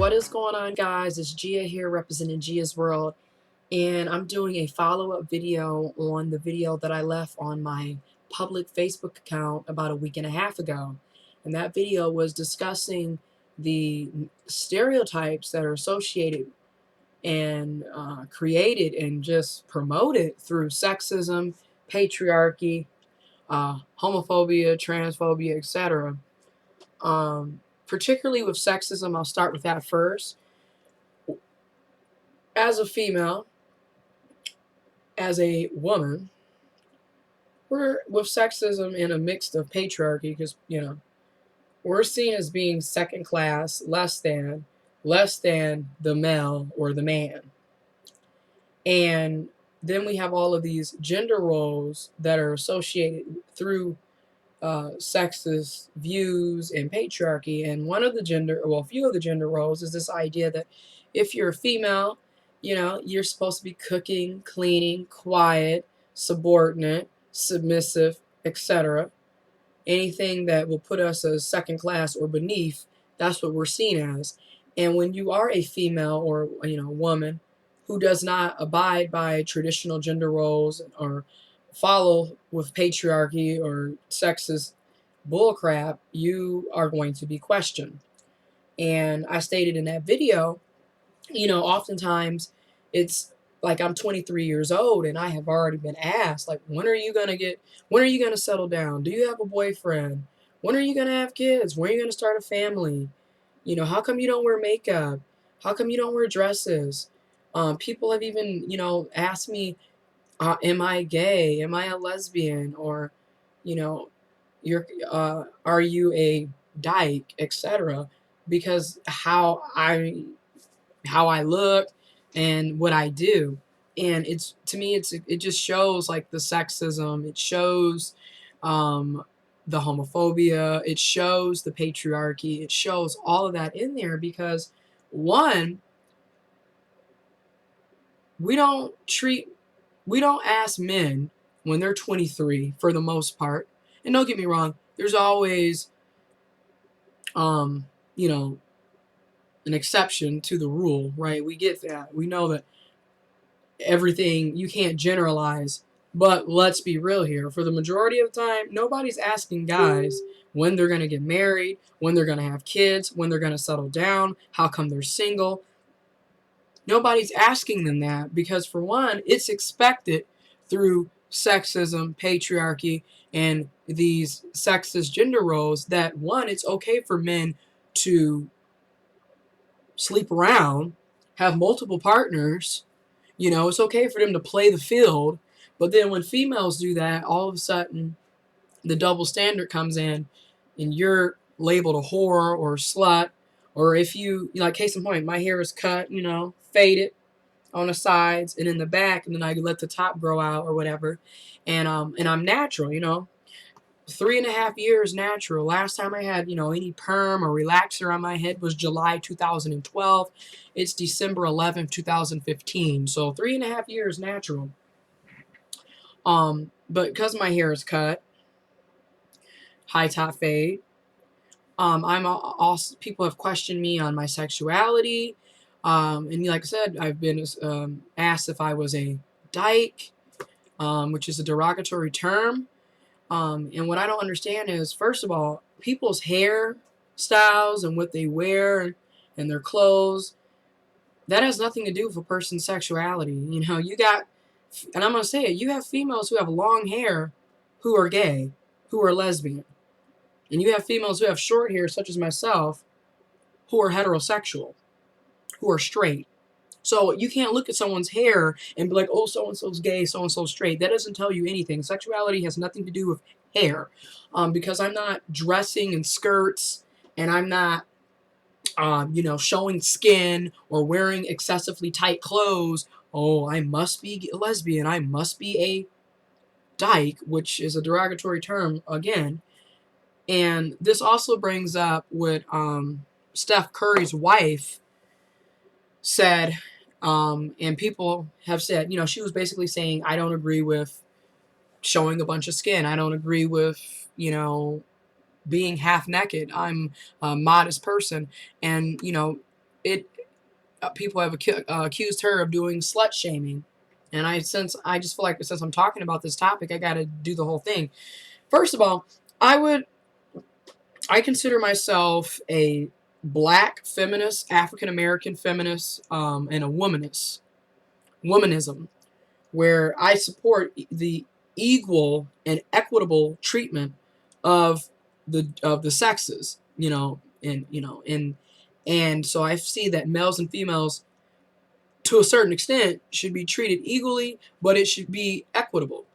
What is going on, guys? It's Gia here representing Gia's World, and I'm doing a follow-up video on the video that I left on my public Facebook account about a week and a half ago. And that video was discussing the stereotypes that are associated and created and just promoted through sexism, patriarchy, homophobia, transphobia, etc. Particularly with sexism, I'll start with that first. As a female, as a woman, we're with sexism in a mix of patriarchy because, we're seen as being second class, less than the male or the man. And then we have all of these gender roles that are associated through sexist views and patriarchy. And a few of the gender roles is this idea that if you're a female, you're supposed to be cooking, cleaning, quiet, subordinate, submissive, etc. Anything that will put us as second class or beneath, that's what we're seen as. And when you are a female or woman who does not abide by traditional gender roles or follow with patriarchy or sexist bullcrap, you are going to be questioned. And I stated in that video, oftentimes it's like I'm 23 years old and I have already been asked, like, when are you going to settle down? Do you have a boyfriend? When are you going to have kids? When are you going to start a family? How come you don't wear makeup? How come you don't wear dresses? People have even, asked me, am I gay? Am I a lesbian? Or, are you a dyke, etc. Because how I look and what I do. And to me, it just shows like the sexism. It shows the homophobia. It shows the patriarchy. It shows all of that in there because, one, we don't ask men when they're 23 for the most part. And don't get me wrong, there's always an exception to the rule, right? We get that. We know that everything, you can't generalize, but let's be real here. For the majority of the time, nobody's asking guys when they're going to get married, when they're going to have kids, when they're going to settle down, how come they're single. Nobody's asking them that because, for one, it's expected through sexism, patriarchy, and these sexist gender roles that, one, it's okay for men to sleep around, have multiple partners. It's okay for them to play the field. But then when females do that, all of a sudden the double standard comes in and you're labeled a whore or a slut. Or if you, like, case in point, my hair is cut, faded on the sides and in the back, and then I let the top grow out or whatever. And I'm natural, 3.5 years natural. Last time I had, any perm or relaxer on my head was July 2012. It's December 11th, 2015. So 3.5 years natural. But because my hair is cut, high top fade, I'm also, people have questioned me on my sexuality. And like I said, I've been asked if I was a dyke, which is a derogatory term. And what I don't understand is, first of all, people's hair styles and what they wear and their clothes, that has nothing to do with a person's sexuality. You got, and I'm going to say it, you have females who have long hair who are gay, who are lesbian. And you have females who have short hair, such as myself, who are heterosexual, who are straight. So you can't look at someone's hair and be like, oh, so-and-so's gay, so-and-so's straight. That doesn't tell you anything. Sexuality has nothing to do with hair. Because I'm not dressing in skirts and I'm not, showing skin or wearing excessively tight clothes. Oh, I must be a lesbian. I must be a dyke, which is a derogatory term again. And this also brings up what Steph Curry's wife said, and people have said, she was basically saying, I don't agree with showing a bunch of skin. I don't agree with, being half naked. I'm a modest person. And, people have accused her of doing slut shaming. And I just feel like since I'm talking about this topic, I got to do the whole thing. First of all, I consider myself a black feminist, African American feminist, and a womanism, where I support the equal and equitable treatment of the sexes, and so I see that males and females, to a certain extent, should be treated equally, but it should be equitable,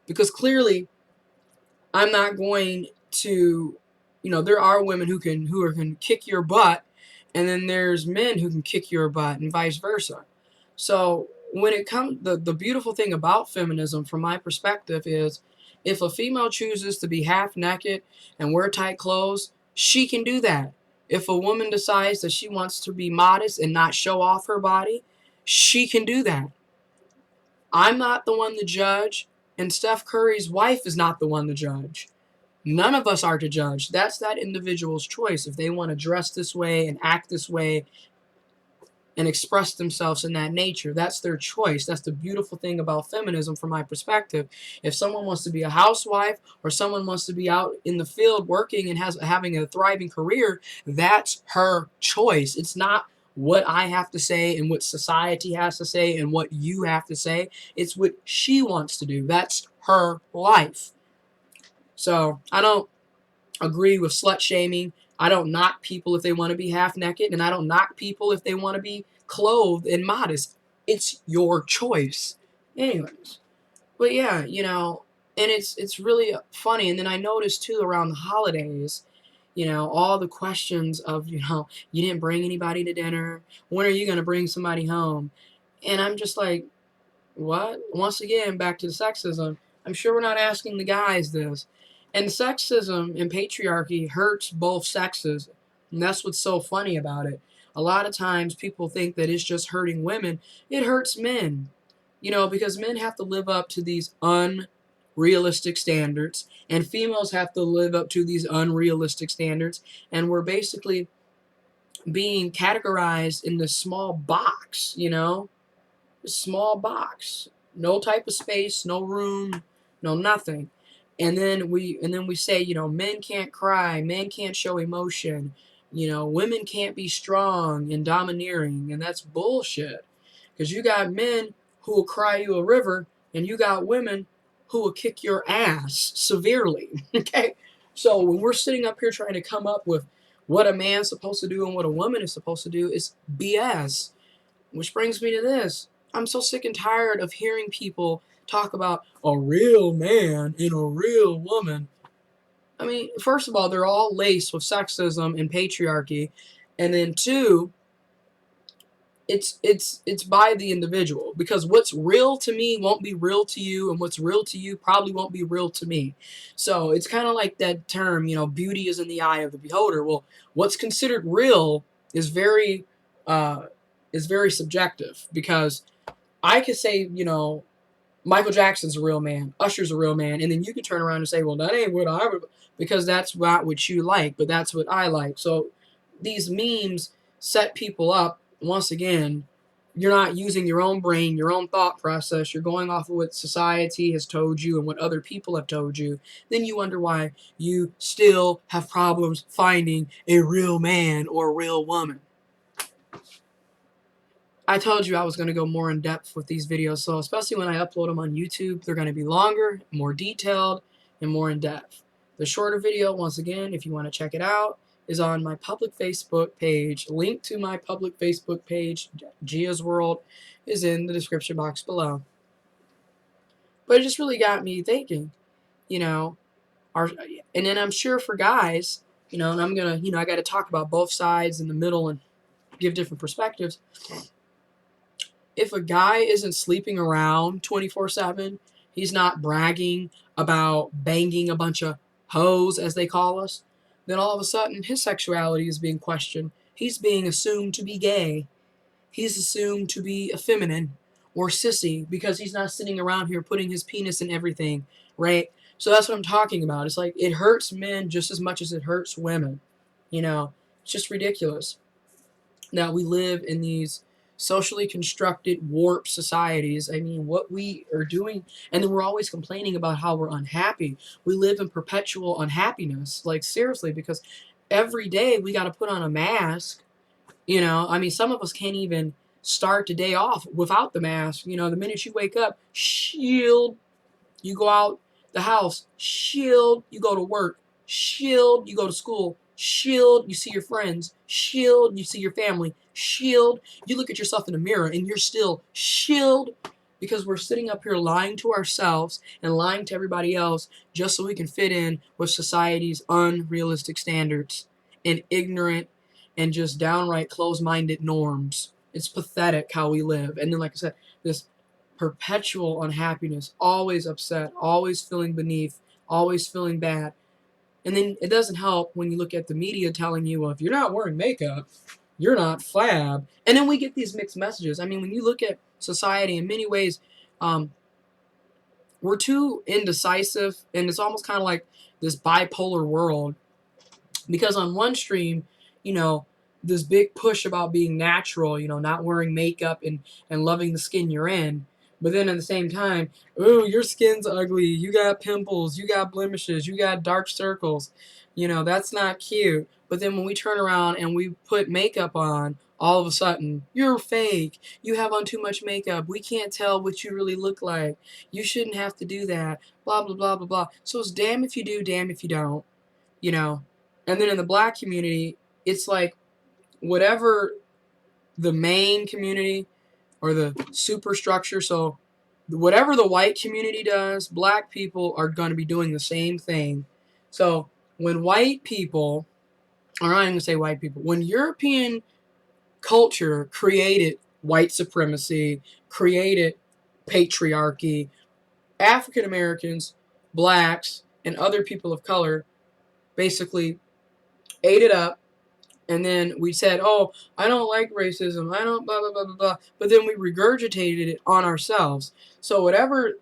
because clearly I'm not going to, there are women who can kick your butt, and then there's men who can kick your butt, and vice versa. So when it comes, the beautiful thing about feminism, from my perspective, is if a female chooses to be half naked and wear tight clothes, she can do that. If a woman decides that she wants to be modest and not show off her body, she can do that. I'm not the one to judge, and Steph Curry's wife is not the one to judge. None of us are to judge. That's that individual's choice. If they want to dress this way and act this way and express themselves in that nature, that's their choice. That's the beautiful thing about feminism from my perspective. If someone wants to be a housewife, or someone wants to be out in the field working and having a thriving career, that's her choice. It's not what I have to say and what society has to say and what you have to say. It's what she wants to do. That's her life. So I don't agree with slut shaming. I don't knock people if they want to be half naked, and I don't knock people if they want to be clothed and modest. It's your choice. Anyways, but yeah, and it's really funny. And then I noticed too, around the holidays, all the questions of, you didn't bring anybody to dinner. When are you going to bring somebody home? And I'm just like, what? Once again, back to the sexism. I'm sure we're not asking the guys this. And sexism and patriarchy hurts both sexes. And that's what's so funny about it. A lot of times people think that it's just hurting women. It hurts men. Because men have to live up to these unrealistic standards, and females have to live up to these unrealistic standards. And we're basically being categorized in this small box, small box, no type of space, no room, no nothing. And then we say, men can't cry, men can't show emotion, women can't be strong and domineering, and that's bullshit. Because you got men who will cry you a river, and you got women who will kick your ass severely. Okay? So when we're sitting up here trying to come up with what a man's supposed to do and what a woman is supposed to do, it's BS. Which brings me to this. I'm so sick and tired of hearing people talk about a real man and a real woman. I mean, first of all, they're all laced with sexism and patriarchy. And then two, it's by the individual. Because what's real to me won't be real to you, and what's real to you probably won't be real to me. So it's kind of like that term, beauty is in the eye of the beholder. Well, what's considered real is very subjective, because I could say, Michael Jackson's a real man, Usher's a real man, and then you can turn around and say, well, that ain't what I would, because that's not what you like, but that's what I like. So these memes set people up. Once again, you're not using your own brain, your own thought process. You're going off of what society has told you and what other people have told you. Then you wonder why you still have problems finding a real man or a real woman. I told you I was going to go more in depth with these videos, so especially when I upload them on YouTube, they're going to be longer, more detailed, and more in depth. The shorter video, once again, if you want to check it out, is on my public Facebook page. Link to my public Facebook page, Gia's World, is in the description box below. But it just really got me thinking, and then I'm sure for guys, and I'm going to, I got to talk about both sides in the middle and give different perspectives. If a guy isn't sleeping around 24/7, he's not bragging about banging a bunch of hoes, as they call us, then all of a sudden his sexuality is being questioned. He's being assumed to be gay. He's assumed to be effeminate or sissy because he's not sitting around here putting his penis in everything, right? So that's what I'm talking about. It's like it hurts men just as much as it hurts women. It's just ridiculous. that we live in these socially constructed, warped societies. I mean, what we are doing, and then we're always complaining about how we're unhappy. We live in perpetual unhappiness, like seriously, because every day we got to put on a mask. You know, I mean, some of us can't even start the day off without the mask. You know, the minute you wake up, shield, you go out the house, shield, you go to work, shield, you go to school, shield, you see your friends, shield, you see your family, shield, you look at yourself in the mirror and you're still shield, because we're sitting up here lying to ourselves and lying to everybody else just so we can fit in with society's unrealistic standards and ignorant and just downright closed-minded norms. It's pathetic how we live. And then, like I said, this perpetual unhappiness, always upset, always feeling beneath, always feeling bad. And then it doesn't help when you look at the media telling you, well, if you're not wearing makeup, you're not flab. And then we get these mixed messages. I mean, when you look at society in many ways, we're too indecisive, and it's almost kind of like this bipolar world. Because on one stream, you know, this big push about being natural, you know, not wearing makeup and loving the skin you're in. But then at the same time, oh, your skin's ugly. You got pimples. You got blemishes. You got dark circles. You know, that's not cute. But then when we turn around and we put makeup on, all of a sudden, you're fake. You have on too much makeup. We can't tell what you really look like. You shouldn't have to do that. Blah, blah, blah, blah, blah. So it's damn if you do, damn if you don't. You know, and then in the black community, it's like whatever the main community or the superstructure. So whatever the white community does, black people are going to be doing the same thing. So when white people, or I'm not even going to say white people, when European culture created white supremacy, created patriarchy, African Americans, blacks, and other people of color basically ate it up. And then we said, oh, I don't like racism. I don't blah, blah, blah, blah, blah. But then we regurgitated it on ourselves. So whatever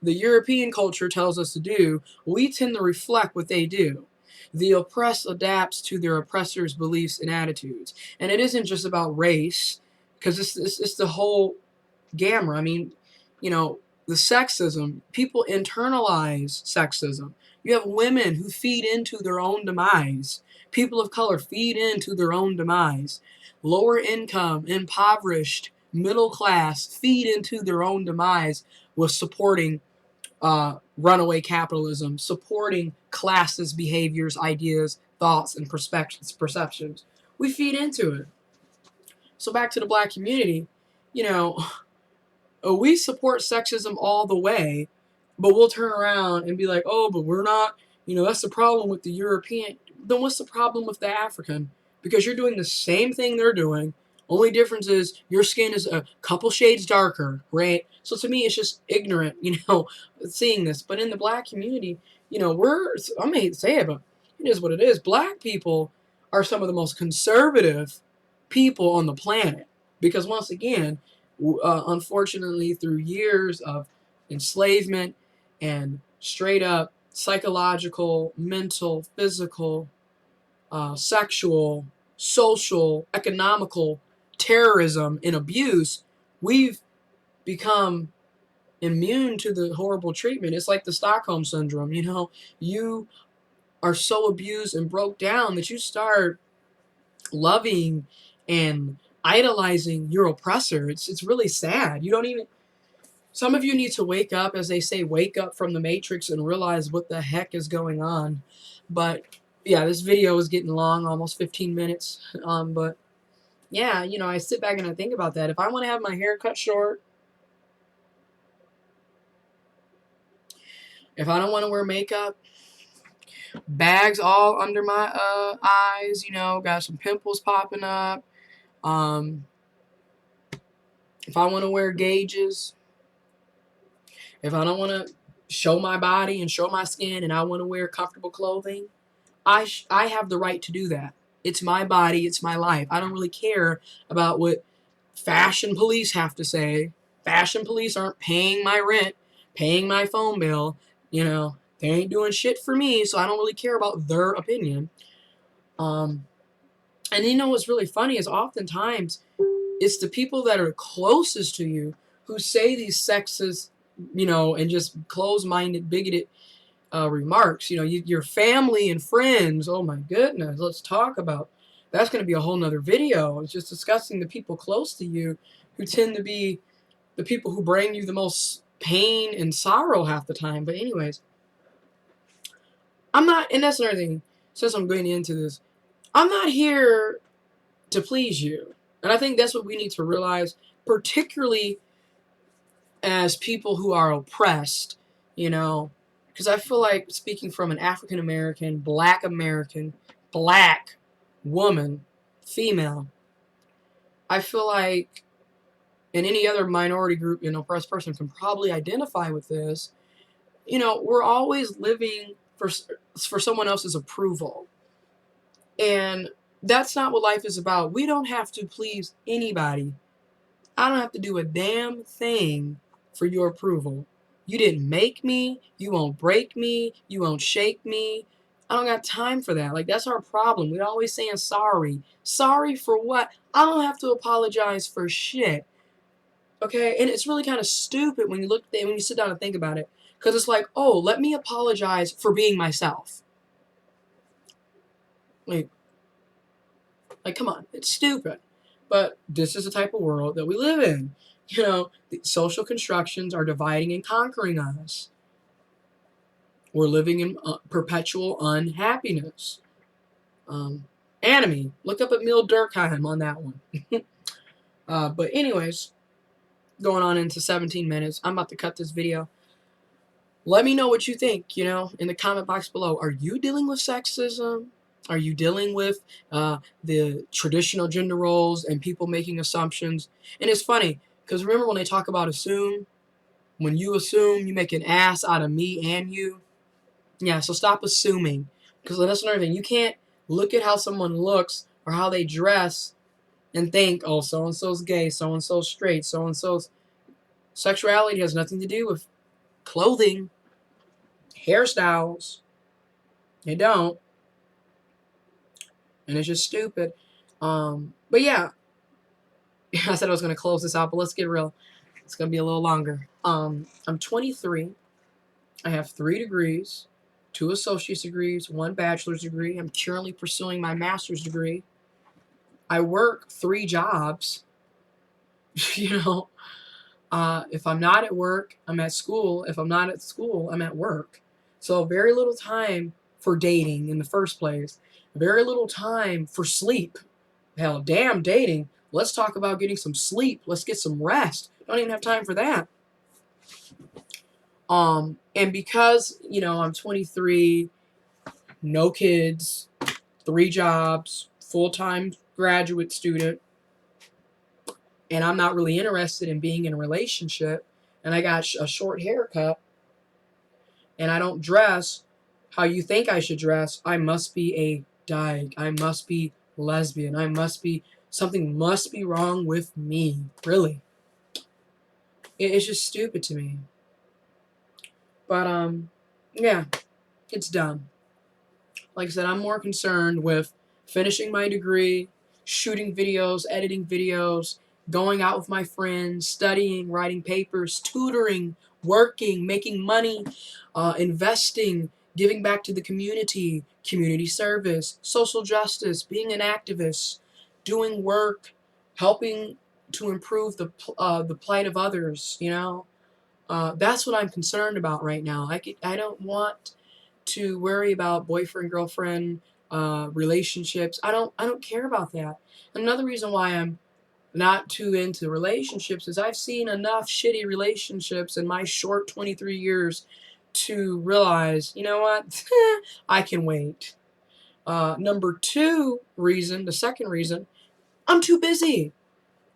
the European culture tells us to do, we tend to reflect what they do. The oppressed adapts to their oppressor's beliefs and attitudes. And it isn't just about race, because it's the whole gamma. I mean, you know, the sexism, people internalize sexism. You have women who feed into their own demise. People of color feed into their own demise. Lower income, impoverished, middle class feed into their own demise with supporting runaway capitalism, supporting classist behaviors, ideas, thoughts, and perceptions. We feed into it. So back to the black community, you know, we support sexism all the way, but we'll turn around and be like, oh, but we're not, you know, that's the problem with the European. Then what's the problem with the African? Because you're doing the same thing they're doing. Only difference is your skin is a couple shades darker, right? So to me, it's just ignorant, you know, seeing this. But in the black community, you know, I may say it, but it is what it is. Black people are some of the most conservative people on the planet. Because once again, unfortunately, through years of enslavement and straight up psychological, mental, physical, sexual, social, economical terrorism and abuse, we've become immune to the horrible treatment. It's like the Stockholm syndrome, you know, you are so abused and broke down that you start loving and idolizing your oppressor. It's really sad. You don't even, some of you need to wake up, as they say, wake up from the matrix and realize what the heck is going on. But yeah, this video is getting long, almost 15 minutes. But yeah, you know, I sit back and I think about that. If I want to have my hair cut short, if I don't want to wear makeup, bags all under my eyes, you know, got some pimples popping up. If I want to wear gauges, if I don't want to show my body and show my skin and I want to wear comfortable clothing, I have the right to do that. It's my body. It's my life. I don't really care about what fashion police have to say. Fashion police aren't paying my rent, paying my phone bill. You know, they ain't doing shit for me, so I don't really care about their opinion. And you know what's really funny is oftentimes it's the people that are closest to you who say these sexist, and just close-minded, bigoted remarks. Your family and friends. Oh my goodness, let's talk about. That's going to be a whole nother video. It's just discussing the people close to you who tend to be the people who bring you the most pain and sorrow half the time. But anyways, I'm not, and that's another thing, since I'm going into this, I'm not here to please you. And I think that's what we need to realize, particularly as people who are oppressed, because I feel like, speaking from an African American, black woman, female, I feel like, and any other minority group, oppressed person can probably identify with this, we're always living for someone else's approval. And that's not what life is about. We don't have to please anybody. I don't have to do a damn thing for your approval. You didn't make me. You won't break me. You won't shake me. I don't got time for that. Like, that's our problem. We're always saying sorry. Sorry for what? I don't have to apologize for shit. Okay? And it's really kind of stupid when you sit down and think about it. Because it's like, oh, let me apologize for being myself. Like, come on. It's stupid. But this is the type of world that we live in. The social constructions are dividing and conquering us. We're living in perpetual unhappiness. Anime. Look up Emil Durkheim on that one. But anyways, going on into 17 minutes. I'm about to cut this video. Let me know what you think, in the comment box below. Are you dealing with sexism? Are you dealing with the traditional gender roles and people making assumptions? And it's funny, because remember when they talk about assume? When you assume, you make an ass out of me and you. Yeah, so stop assuming. Because that's another thing. You can't look at how someone looks or how they dress and think, oh, so-and-so's gay, so-and-so's straight, so-and-so's... Sexuality has nothing to do with clothing, hairstyles. They don't. And it's just stupid. But yeah, I said I was going to close this out, but let's get real. It's going to be a little longer. I'm 23. I have 3 degrees, 2 associate's degrees, 1 bachelor's degree. I'm currently pursuing my master's degree. I work 3 jobs. If I'm not at work, I'm at school. If I'm not at school, I'm at work. So very little time for dating in the first place. Very little time for sleep. Hell, damn dating. Let's talk about getting some sleep. Let's get some rest. Don't even have time for that. And because, I'm 23, no kids, 3 jobs, full-time graduate student, and I'm not really interested in being in a relationship, and I got a short haircut, and I don't dress how you think I should dress, I must be a dyke. I must be lesbian. Something must be wrong with me. Really. It's just stupid to me. But, yeah, it's done. Like I said, I'm more concerned with finishing my degree, shooting videos, editing videos, going out with my friends, studying, writing papers, tutoring, working, making money, investing, giving back to the community, community service, social justice, being an activist, doing work, helping to improve the plight of others, That's what I'm concerned about right now. I don't want to worry about boyfriend, girlfriend, relationships. I don't care about that. Another reason why I'm not too into relationships is I've seen enough shitty relationships in my short 23 years to realize, you know what, I can wait. The second reason, I'm too busy.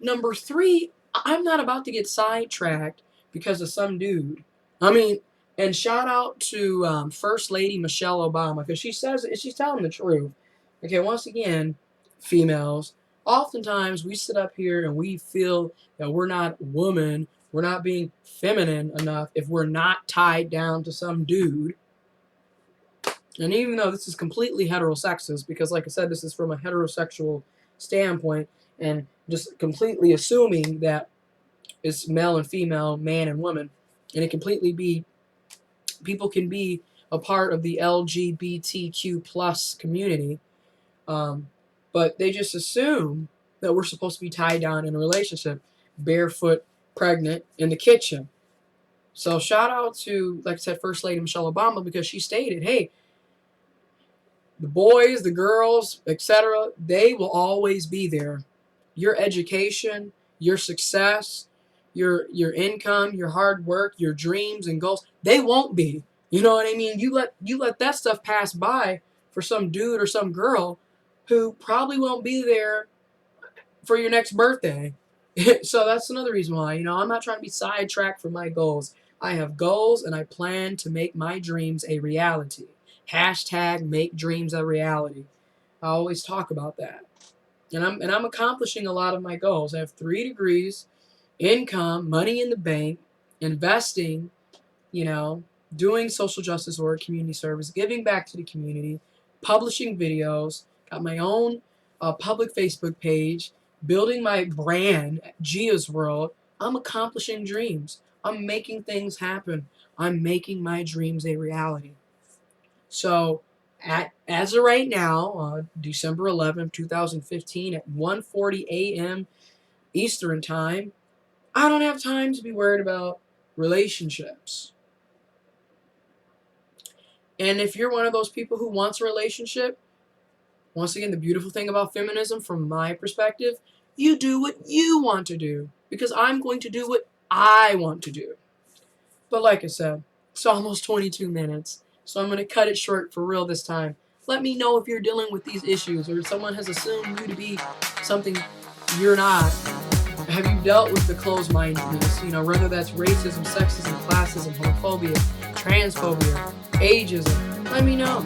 Number 3, I'm not about to get sidetracked because of some dude. And shout out to First Lady Michelle Obama, because she's telling the truth. Okay, once again, females, oftentimes we sit up here and we feel that we're not woman, we're not being feminine enough if we're not tied down to some dude. And even though this is completely heterosexist, because like I said, this is from a heterosexual standpoint, and just completely assuming that it's male and female, man and woman, and it completely be, people can be a part of the LGBTQ plus community, but they just assume that we're supposed to be tied down in a relationship, barefoot, pregnant, in the kitchen. So shout out to, like I said, First Lady Michelle Obama, because she stated, hey, the boys, the girls, etc., they will always be there. Your education, your success, your income, your hard work, your dreams and goals, they won't be. You know what I mean? You let that stuff pass by for some dude or some girl who probably won't be there for your next birthday. So that's another reason why, I'm not trying to be sidetracked from my goals. I have goals, and I plan to make my dreams a reality. Hashtag make dreams a reality. I always talk about that. And I'm accomplishing a lot of my goals. I have 3 degrees, income, money in the bank, investing, doing social justice work, community service, giving back to the community, publishing videos, got my own public Facebook page, building my brand, Gia's World. I'm accomplishing dreams. I'm making things happen. I'm making my dreams a reality. So, as of right now, December 11th, 2015, at 1:40 a.m. Eastern Time, I don't have time to be worried about relationships. And if you're one of those people who wants a relationship, once again, the beautiful thing about feminism, from my perspective, you do what you want to do, because I'm going to do what I want to do. But like I said, it's almost 22 minutes, so I'm going to cut it short for real this time. Let me know if you're dealing with these issues, or someone has assumed you to be something you're not. Have you dealt with the closed-mindedness? Whether that's racism, sexism, classism, homophobia, transphobia, ageism. Let me know.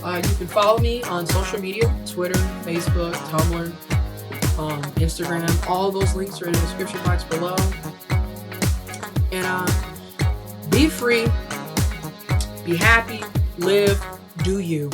You can follow me on social media: Twitter, Facebook, Tumblr, Instagram. All those links are in the description box below. And be free, be happy, live, do you.